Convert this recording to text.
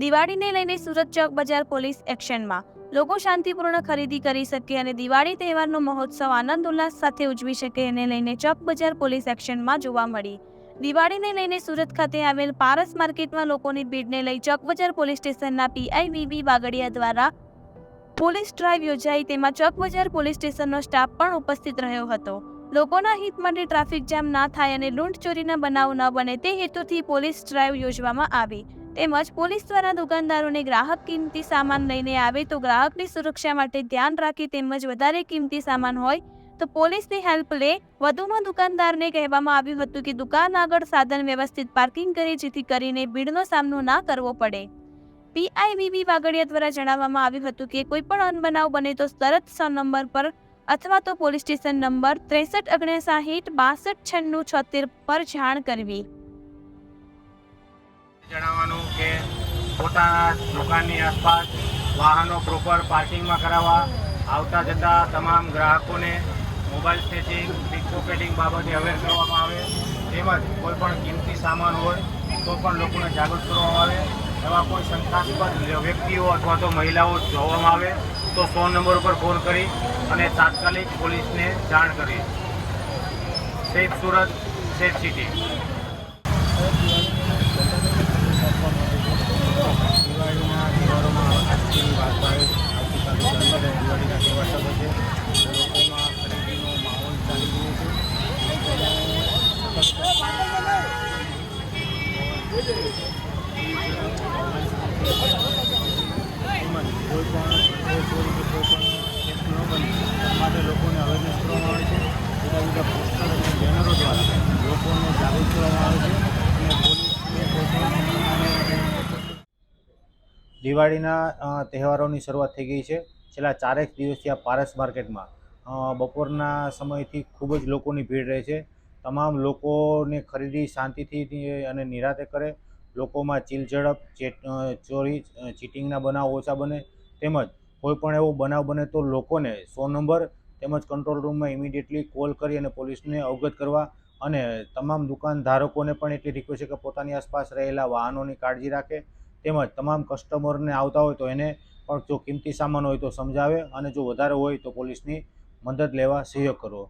દિવાળીને લઈને સુરત ચોક બજાર પોલીસ એક્શનમાં। લોકો શાંતિપૂર્ણ ખરીદી કરી શકે અને દિવાળી તહેવારનો મહોત્સવ આનંદ ઉલ્લાસ સાથે ઉજવી શકે એને લઈને ચોક બજાર પોલીસ એક્શનમાં જોવા મળી। દિવાળીને લઈને સુરત ખાતે આવેલ પારસ માર્કેટમાં લોકોની ભીડને લઈ ચોક બજાર પોલીસ સ્ટેશનના પીઆઈ વીવી વાગડિયા દ્વારા પોલીસ ડ્રાઈવ યોજાઈ, તેમાં ચોક બજાર પોલીસ સ્ટેશનનો સ્ટાફ પણ ઉપસ્થિત રહ્યો હતો। લોકોના હિત માટે ટ્રાફિક જામ ના થાય અને લૂંટ ચોરીના બનાવ ન બને તે હેતુથી પોલીસ ડ્રાઈવ યોજવામાં આવી। તેમજ પોલીસ દ્વારા દુકાનદારોને ગ્રાહક કિંમતી સામાન લઈને આવે તો ગ્રાહકની સુરક્ષા માટે ધ્યાન રાખી તેમજ વધારે કિંમતી સામાન હોય તો પોલીસની હેલ્પ લે। વધુમાં દુકાનદારને કહેવામાં આવ્યું હતું કે દુકાન આગળ સાધન વ્યવસ્થિત પાર્કિંગ કરે જેથી કરીને ભીડનો સામનો ના કરવો પડે। પીઆઈ વીવી વાગડિયા દ્વારા જણાવવામાં આવ્યું હતું કે કોઈ પણ અનબનાવ બને તો તરત 100 નંબર પર અથવા તો પોલીસ સ્ટેશન નંબર 6359 62 96 76 પર જાણ કરવી। જણાવવાનું કે પોતાના દુકાનની આસપાસ વાહનો પ્રોપર પાર્કિંગમાં કરાવવા, આવતા જતા તમામ ગ્રાહકોને મોબાઈલ સ્નેચિંગ, પિકપોકેટિંગ બાબતે અવેર કરવામાં આવે, તેમજ કોઈ પણ કિંમતી સામાન હોય તો પણ લોકોને જાગૃત કરવામાં આવે। એવા કોઈ શંકાસ્પદ વ્યક્તિઓ અથવા તો મહિલાઓ જોવામાં આવે તો 100 નંબર ઉપર ફોન કરી અને તાત્કાલિક પોલીસને જાણ કરવી। Safe Surat, safe city. દિવાળીના તહેવારોમાં આજથી વાત આવે, આવતીકાલ દિવાળીના તહેવાર શરૂ છે, લોકોમાં ખરીદીનો માહોલ ચાલી રહ્યો છે। કોઈ પણ ચોરી કે કોઈ પણ કેસ ન બને માટે લોકોને અવેરનેસ કરવામાં આવે છે। જુદા જુદા પોસ્ટર અને બેનરો દ્વારા લોકોને જાગૃત કરવામાં આવે છે અને પોલીસને કોઈ પણ દિવાળીના તહેવારોની શરૂઆત થઈ ગઈ છે। છેલ્લા 4 દિવસથી આ પારસ માર્કેટમાં બપોરના સમયથી ખૂબ જ લોકોની ભીડ રહે છે। તમામ લોકોને ખરીદી શાંતિથી અને નિરાતે કરે, લોકોમાં ચીલઝડપ, ચોરી, ચીટિંગના બનાવ ઓછા બને, તેમજ કોઈ પણ એવો બનાવ બને તો લોકોને 100 નંબર તેમજ કંટ્રોલ રૂમમાં ઇમિડિયેટલી કોલ કરી અને પોલીસને અવગત કરવા। અને તમામ દુકાનધારકોને પણ એટલી રિક્વેસ્ટ છે કે પોતાની આસપાસ રહેલા વાહનોની કાળજી રાખે, તેમજ તમામ કસ્ટમરને આવતા હોય તો એને પણ જો કિંમતી સામાન હોય તો સમજાવે અને જો વધારે હોય તો પોલીસની મદદ લેવા સહયોગ કરવો।